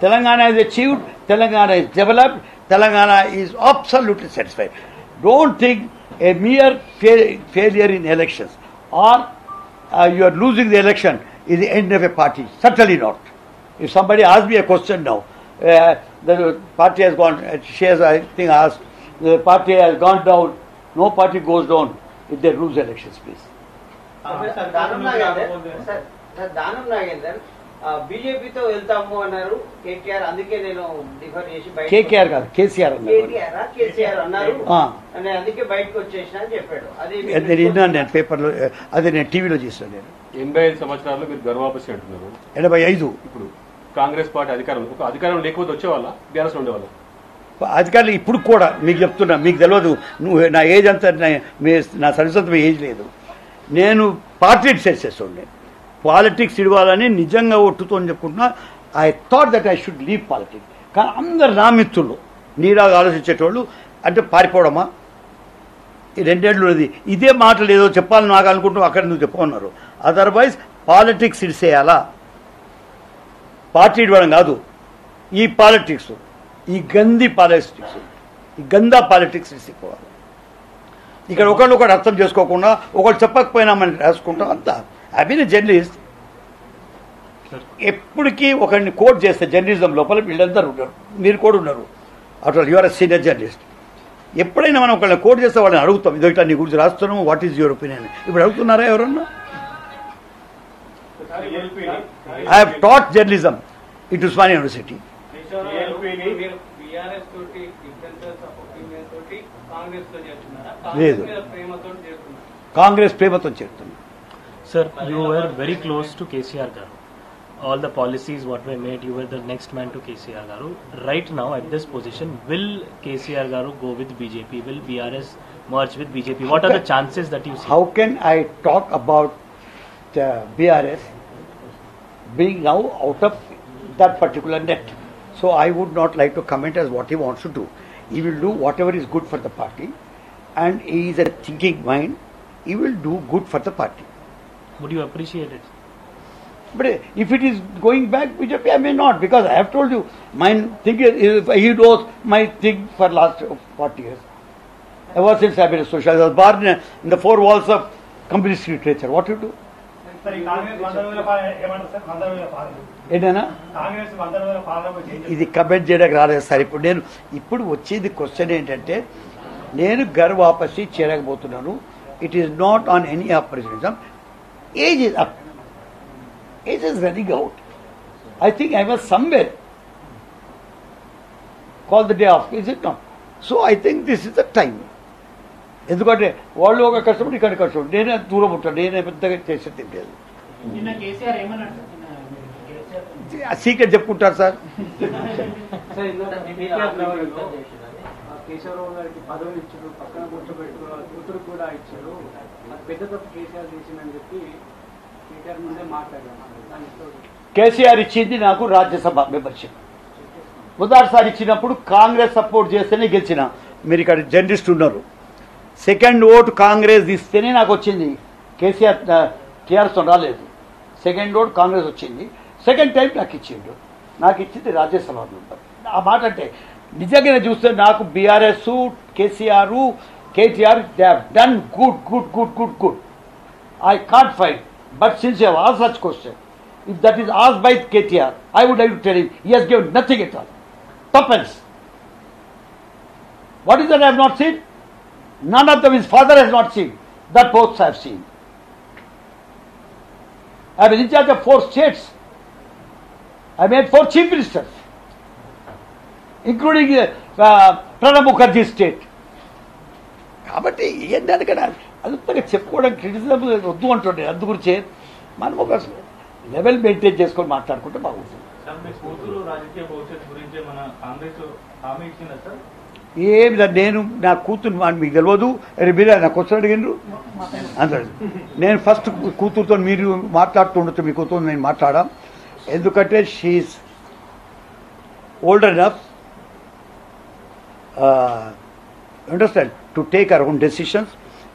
Telangana is achieved, Telangana is developed, Telangana is absolutely satisfied. Don't think a mere failure in elections or you are losing the election is the end of a party. Certainly not. If somebody asks me a question now, the party has gone, she has, I think, asked, the party has gone down. No party goes down if they lose elections, please. Danam Nagender బీజేపీతో వెళ్తాము అన్నారు కేటీఆర్, అందుకే నేను డిఫర్ చేసి కేకేఆర్ కాదు కేసీఆర్ కేసీఆర్ అన్నారు, నేను అందుకే బయటకు వచ్చేసిన అని చెప్పాడు. అది నేను విన్నాను, నేను పేపర్లో, అదే నేను టీవీలో చూసాను. నేను 85 సంవత్సరాల్లో మీరు గర్వాపసి అంటున్నారు. 85 ఇప్పుడు కాంగ్రెస్ పార్టీ అధికారం లేకపోతే వచ్చేవాళ్ళ, బీఆర్ఎస్ ఉండేవాళ్ళ? అధికారులు ఇప్పుడు కూడా మీకు చెప్తున్నా, మీకు తెలియదు, నువ్వు నా ఏజ్ అంతా నా సరిసంత ఏజ్ లేదు. నేను పార్టీ డిసైడ్ చేస్తుండే పాలిటిక్స్ ఇవ్వాలని నిజంగా ఒట్టుతో చెప్పుకుంటున్నా. I thought that I should leave politics. కానీ అందరు నా మిత్రులు నీలాగా ఆలోచించేటోళ్ళు అంటే పారిపోవడమా ఈ 2 ఏళ్ళు ఉన్నది, ఇదే మాటలు ఏదో చెప్పాలని నాకు అనుకుంటూ అక్కడ నువ్వు చెప్పమన్నారు. అదర్వైజ్ పాలిటిక్స్ ఇడిసేయాలా, పార్టీ ఇవ్వడం కాదు. ఈ పాలిటిక్స్, ఈ గంది పాలిటిక్స్, ఈ గందా పాలిటిక్స్ ఇసుకోవాలి. ఇక్కడ ఒకళ్ళు అర్థం చేసుకోకుండా, ఒకళ్ళు చెప్పకపోయినా మనం రాసుకుంటాం అంతా. I been a journalist. ఎప్పటికీ ఒకరిని కోట్ చేస్తే జర్నలిజం లోపల వీళ్ళందరూ ఉన్నారు, మీరు కూడా ఉన్నారు. అట్లా యువర్ ఎ సీనియర్ జర్నలిస్ట్. ఎప్పుడైనా మనం ఒకళ్ళని కోట్ చేస్తే వాళ్ళని అడుగుతాం, ఇదొకటి నీ గురించి రాస్తున్నాము, వాట్ ఈజ్ యువర్ ఒపీనియన్. ఇప్పుడు అడుగుతున్నారా ఎవరన్నా? I have taught journalism at Osmania university. లేదు, కాంగ్రెస్ ప్రేమతో చేరుతున్నా. Sir, you were very close to KCR Garu. All the policies what were made, you were the next man to KCR Garu. Right now, at this position, will KCR Garu go with BJP? Will BRS merge with BJP? What are the chances that you see? How can I talk about BRS being now out of that particular net? So I would not like to comment as what he wants to do. He will do whatever is good for the party, and he is a thinking mind. He will do good for the party. Would you appreciate it? But if it is going back BJP, I may not, because I have told you, my thing is, he knows my thing for last 40 years. Ever since I have been a socialist, I was born in the four walls of communist literature. What you do? ఏంటన్నా ఇది కమెంట్ చేయడానికి రాలేదు సార్. ఇప్పుడు వచ్చేది క్వశ్చన్ ఏంటంటే, నేను గర్ వాపసి చేరకపోతున్నాను. It is not on any operationism. Age is up. Age is running out. I think I was somewhere. Call the day off, is it not? So I think this is the time. ఎందుకంటే వాళ్ళు ఒక కష్టపడి ఇక్కడ కష్టపడి నేనే దూరం ఉంటాను, నేనే పెద్దగా చేసే తింటేది. సీక్రెట్ చెప్పుకుంటారు సార్. కేశవరావు గారికి పదవులు ఇచ్చారు, పక్కన కూర్చోబెట్టుకున్నారు, కూతురు కూడా ఇచ్చారు. పెద్ద తప్పు కేసీఆర్ చేసిందని చెప్పి కేటీఆర్ ముందే మాట్లాడారు. కేసీఆర్ ఇచ్చింది నాకు రాజ్యసభ మెంబర్షిప్. మొదటిసారి ఇచ్చినప్పుడు కాంగ్రెస్ సపోర్ట్ చేస్తేనే గెలిచిన. మీరు ఇక్కడ జర్నలిస్ట్ ఉన్నారు. సెకండ్ ఓటు కాంగ్రెస్ ఇస్తేనే నాకు వచ్చింది. కేసీఆర్ టీఆర్ఎస్తో రాలేదు. సెకండ్ ఓటు కాంగ్రెస్ వచ్చింది. సెకండ్ టైం నాకు ఇచ్చిండు. నాకు ఇచ్చింది రాజ్యసభ మెంబర్. ఆ మాట అంటే నిజంగానే చూస్తే నాకు BRS, KCR, KTR, they have done good good good good good. I can't find. But since you have asked such question, if that is asked by KTR, I would like to tell him, he has given nothing at all. Tuppence. What is that I have not seen? None of them his father has not seen. That posts I have seen. I am in charge of 4 states. I made 4 chief ministers, including Pranab Mukherjee state. కాబట్టి ఏంటంటే కదా అంతగా చెప్పుకోవడం క్రిటిసిజం వద్దు అంటుండే. అందు గురించే మనం ఒక లెవెల్ మెయింటైన్ చేసుకొని మాట్లాడుకుంటే బాగుంటుంది. ఏమి నేను నా కూతురు మీకు తెలియదు, మీరు నా క్వశ్చన్ అడిగినారు అంటాడు. నేను ఫస్ట్ కూతురుతో మీరు మాట్లాడుతుండొచ్చు, మీ కూతురు నేను మాట్లాడాం. ఎందుకంటే she is older enough understand to take our own decisions.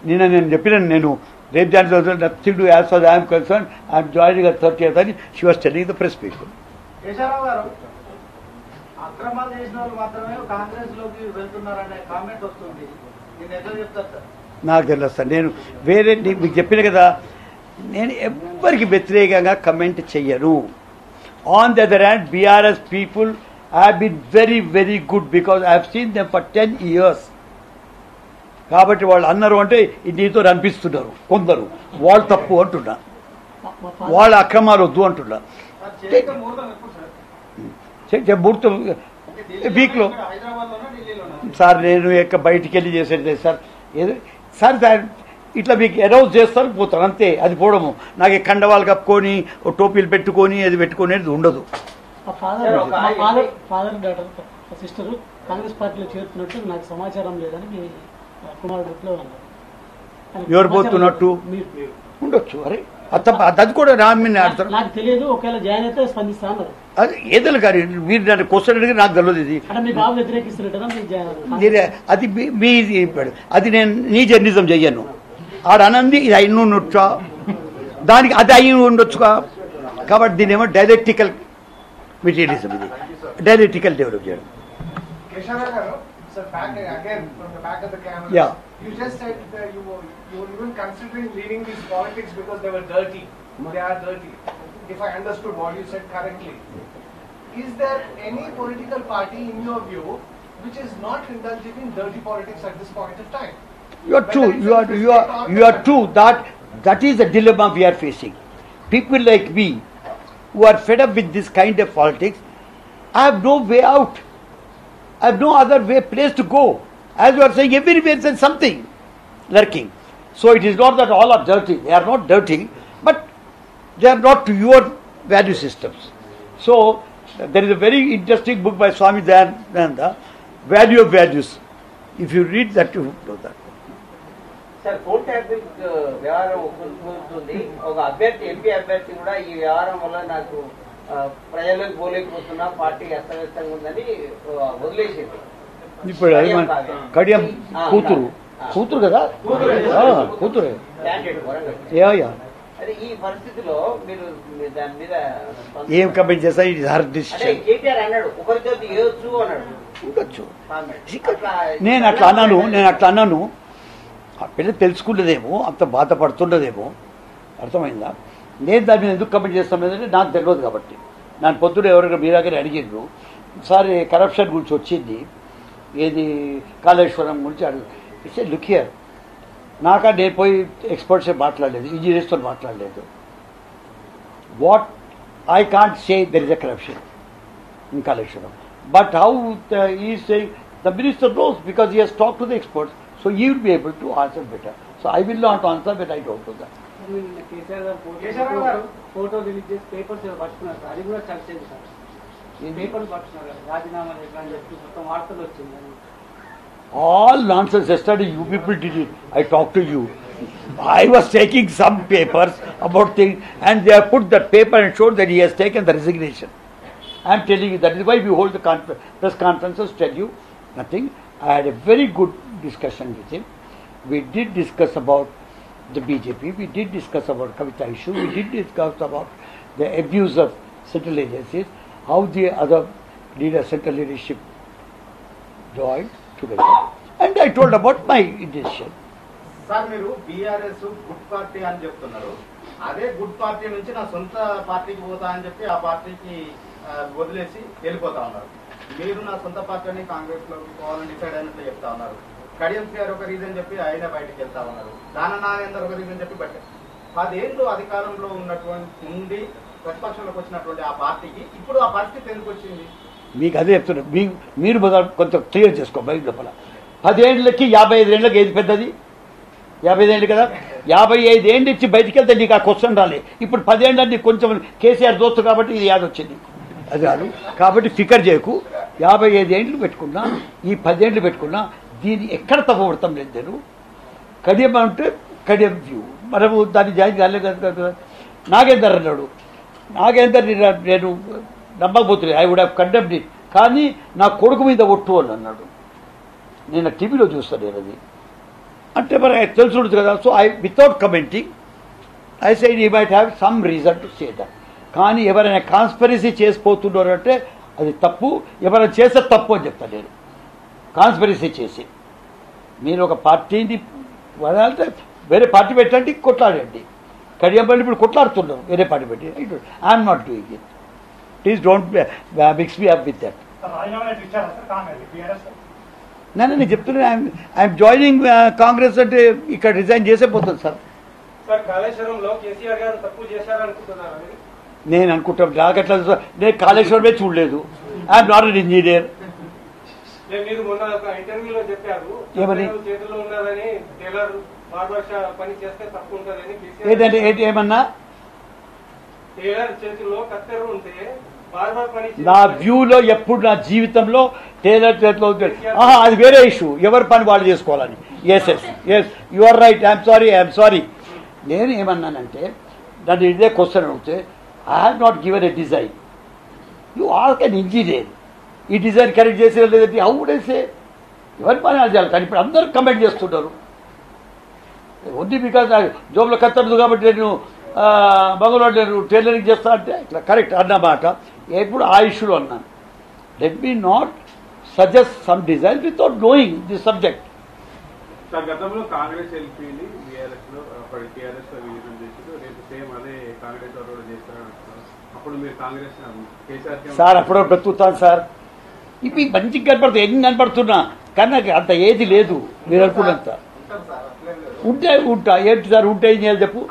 నేను చెప్పిన నేను రేపు దాని nothing to as for I'm concern, I'm joining at 30th అని she was telling the press people. Keshavarao గారు, అక్రమాలు చేసిన వాళ్ళు మాత్రమే కాంగ్రెస్ లోకి వెళ్తున్నారనే కామెంట్ వస్తుంది, నేను ఎట్లా చెప్తారు సార్? నాకు తెలియదు సార్. నేను వేరే మీకు చెప్పిన కదా, నేను ఎవ్వరికి వ్యతిరేకంగా కమెంట్ చెయ్యను. On the other hand BRS people have been very very good because I have seen them for 10 years. కాబట్టి వాళ్ళు అన్నారు అంటే నీతో అనిపిస్తున్నారు కొందరు, వాళ్ళు తప్పు అంటున్నా, వాళ్ళ అక్రమాలు వద్దు అంటున్నా. ముహూర్తం వీక్లో సార్ నేను బయటికి వెళ్ళి చేసేది సార్ ఏదో సార్ ఇట్లా మీకు అనౌన్స్ చేస్తారు పోతారు అంతే. అది పోవడము నాకు కండవాళ్ళు కప్పుకొని టోపీలు పెట్టుకొని అది పెట్టుకునేది ఉండదు. ఫాదర్ డాటర్ సిస్టర్ కాంగ్రెస్ పార్టీలో చేరుతున్నట్టు నాకు సమాచారం లేదని మీ కుమారుడిలో అన్నారు. ఎవరు పోతున్నట్టు ఉండొచ్చు. అరే అది కూడా నాకు తెలియదు, ఒకవేళ జాయిన్ అయితే స్పందిస్తా అన్నారు. అది ఏదైనా కానీ మీరు దాన్ని క్వశ్చన్ అడిగి నాకు తెలియదు. ఇది మీ బాబు వ్యతిరేకిస్తున్నట్టుగా అది మీ అది నేను నీ జర్నలిజం చెయ్యను. ఆడ అనంది ఇది అయిన ఉండొచ్చా, దానికి అది అయి ఉండొచ్చుగా. కాబట్టి దీని ఏమో డైలెక్టికల్ మెటీరియలిజం, ఇది డైలెక్టికల్ డెవలప్ చేయడం. Yeah. You just said that you were even considering leaving these politics because they were dirty. They are dirty. If I understood what you said correctly. Is there any political party in your view which is not indulging in dirty politics at this point of time? You are true. You are true. That is the dilemma we are facing. People like me who are fed up with this kind of politics, I have no way out. I have no other place to go. As you are saying, everywhere there is something lurking. So it is not that all are dirty. They are not dirty, but they are not to your value systems. So there is a very interesting book by Swami Dayananda, Value of Values. If you read that, you know that. Sir phone tapping వ్యవహారం ఉంటుంది. ఒక అభ్యర్థి ఎంపీ అభ్యర్థి కూడా ఈ వ్యవహారం వల్ల నాకు ప్రజలకు పోలేకపోతున్నా, పార్టీ అస్తవ్యస్తంగా ఉందని వదిలేసింది. ఇప్పుడు కడియం కూతురు కదా, కూతురే. అదే ఈ పరిస్థితిలో మీరు దాని మీద ఏం కమెంట్ చేస్తా? కేటీఆర్ అన్నాడు ఒకరితో వేయొచ్చు అన్నాడు. ఉండొచ్చు. నేను అట్లా అన్నాను. ఆ పిల్ల తెలుసుకున్నదేమో, అంత బాధపడుతున్నదేమో, అర్థమైందా? నేను దాని మీద ఎందుకు కమెంట్ చేస్తానంటే నాకు తెలియదు కాబట్టి. నన్ను పొద్దున ఎవరైనా మీరాగానే అడిగిండ్రు, సార్ కరప్షన్ గురించి వచ్చింది, ఏది కాళేశ్వరం గురించి అడుగు. ఇట్స్ లుక్ హియర్, నాకా నేను పోయి ఎక్స్పర్ట్స్ మాట్లాడలేదు, ఇంజనీర్స్తో మాట్లాడలేదు. What I can't say there is a corruption in Kaleshwaram, but how he saying the minister knows because he has talk to the experts. So he will be able to answer better. So I will not answer, but I don't know that. Photo release చేసి పేపర్స్ పట్టుకున్నారు సార్, అది కూడా చర్చ సార్. పేపర్స్ పట్టుకున్నారు, రాజీనామా అని చెప్పి మొత్తం వార్తలు వచ్చింది. All nonsense. Yesterday you people did it. I talked to you. I was taking some papers about things, and they have put that paper and showed that he has taken the resignation. I am telling you, that is why we hold the press conferences, tell you nothing. I had a very good discussion with him. We did discuss about the BJP, we did discuss about Kavita issue, we did discuss about the abuse of central agencies, how the other central leadership joined together, and I told about my intention. Sir మీరు బీఆర్ఎస్ గుడ్ పార్టీ అని చెప్తున్నారు, అదే గుడ్ పార్టీ నుంచి నా సొంత పార్టీకి పోతా అని చెప్పి ఆ పార్టీకి వదిలేసి వెళ్ళిపోతా ఉన్నారు. మీరు నా సొంత పార్టీని కాంగ్రెస్ లోకి పోవాలని డిసైడ్ అయినట్లు చెప్తా ఉన్నారు. కడియం గారు ఒక రీజన్ చెప్పి ఆయన బయటకు వెళ్తా ఉన్నారు, దాన నాగేందర్ ఒక రీజన్ చెప్పి బట్టి 10 ఏళ్ళు అధికారంలో ఉండి ప్రతిపక్షంలోకి వచ్చినటువంటి ఆ పార్టీకి ఇప్పుడు ఆ పరిస్థితి ఎందుకు వచ్చింది? మీకు అదే చెప్తున్నారు, మీరు కొంచెం క్లియర్ చేసుకో బయట లోపల. 10 ఏళ్ళకి 55 ఏళ్ళకి ఏది పెద్దది? 55 ఏళ్ళు కదా, 55 ఏళ్ళు ఇచ్చి బయటికి వెళ్తే నీకు ఆ క్వశ్చన్ రాలే. ఇప్పుడు 10 ఏళ్ళ నీకు కొంచెం కేసీఆర్ దోస్తు కాబట్టి ఇది యాద వచ్చింది, అది రాదు. కాబట్టి ఫికర్ చేయకు. 55 ఏళ్ళు పెట్టుకున్నా, ఈ 10 ఏళ్ళు పెట్టుకున్నా, దీన్ని ఎక్కడ తప్పబడతాం లేదు. నేను కడియం అంటే కడియం వ్యూ, మనము దాన్ని జాయిన్ కాలేదు కదా. నాగేందర్ అన్నాడు, నాగేందర్ నేను నమ్మకపోతున్నాను, I would have condemned it, కానీ నా కొడుకు మీద ఒట్టు అని అన్నాడు. నేను టీవీలో చూస్తాను, నేను అది అంటే మరి తెలుసు కదా. So I without commenting I said he might have some reason to say that. కానీ ఎవరైనా కాన్స్పిరసీ చేసిపోతున్నారంటే అది తప్పు, ఎవరైనా చేస్తే తప్పు అని చెప్తాను నేను. కాన్స్పిరసీ చేసి మీరు ఒక పార్టీని వదాలంటే వేరే పార్టీ పెట్టండి, కొట్లాడండి. కడియంపల్లి ఇప్పుడు కొట్లాడుతున్నాం వేరే పార్టీ పెట్టి. I'm not doing it. Please don't mix me up with that. నేను చెప్తున్నా ఐఎమ్ జాయినింగ్ కాంగ్రెస్ అంటే ఇక్కడ రిజైన్ చేసే పోతుంది సార్. సార్ కాళేశ్వరంలో కేసీఆర్ గారు తప్పు చేశారనుకుంటున్నారా మీరు? నేను అనుకుంటాను నాకట్లా నేను కాళేశ్వరమే చూడలేదు. I'm not an engineer. మీరు మొన్న ఒక ఇంటర్వ్యూలో చెప్పారు ఏమని? చేతుల్లో ఉన్నదని టైలర్ బార్బర్ పని చేస్తే తప్పు ఉంటుందని. ఏంటంటే ఏమన్నా టైలర్ చేతిలో కత్తెర ఉంటే బార్బర్ పని నా వ్యూలో ఎప్పుడు నా జీవితంలో టైలర్ చేతిలో అది వేరే ఇష్యూ, ఎవరి పని వాళ్ళు చేసుకోవాలని. Yes yes yes you are right. I'm sorry. నేను ఏమన్నానంటే నన్ను ఇదే క్వశ్చన్ అడిగితే I have not given a design. You ask an engineer ఈ డిజైన్ కరెక్ట్ చేసిన లేదంటే అవుడేసే ఎవరి పని అది చేయాలి. కానీ ఇప్పుడు అందరూ కమెంట్ చేస్తున్నారు ఓన్లీ బికాజ్ జోబులో కత్తడదు కాబట్టి నేను బంగులో నేను టైలరింగ్ చేస్తా అంటే ఇట్లా కరెక్ట్ అన్నమాట. ఎప్పుడు ఆ ఇష్యూలో అన్నాను. Let me not suggest some design without knowing the subject. Sir గతంలో కాంగ్రెస్ ఎల్పీని బీఆర్ఎస్ లో టీఆర్ఎస్ లో విలీనం చేసి రేపు సేమ్ అదే కాంగ్రెస్ వాళ్ళు కూడా చేస్తారంటున్నారు. అప్పుడు మీరు కాంగ్రెస్ కేసీఆర్ సార్ అప్పుడప్పుడు బ్రతుకుతాను సార్. ఇప్పుడు మంచిగా కనపడుతుంది, ఏం కనపడుతున్నా కానీ నాకు అంత ఏది లేదు మీరు అనుకున్నంత. ఉంటా ఏంటి సార్ ఉంటే ఏం చేయాలి చెప్పు.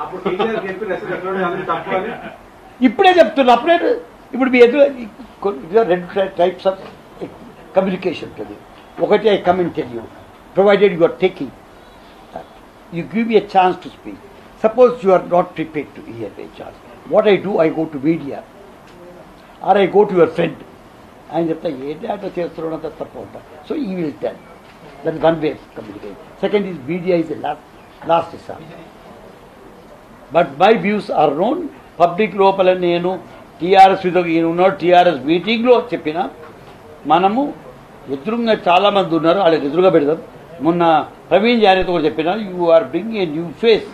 ఇప్పుడే చెప్తున్నా. అప్పుడే ఇప్పుడు మీ ఎదురు రెండు టైప్స్ ఆఫ్ కమ్యూనికేషన్ ఉంటుంది. ఒకటి I come and tell you provided you are taking you give me a chance to speak. Suppose you are not prepared to hear a chance. What I do, I go to media or I go to your friend. ఆయన చెప్తా ఏంటి అట్లా చేస్తున్నంత తప్ప ఉంటా. So he will tell that one way communication. Second is media is last resort. But my views are known. Public లోపల నేను టీఆర్ఎస్ ఉన్నాడు టీఆర్ఎస్ మీటింగ్లో చెప్పిన మనము ఎదురుగా చాలామంది ఉన్నారు వాళ్ళకి ఎదురుగా పెడదాం. మొన్న ప్రవీణ్ జానేతో కూడా చెప్పిన you are bring a new face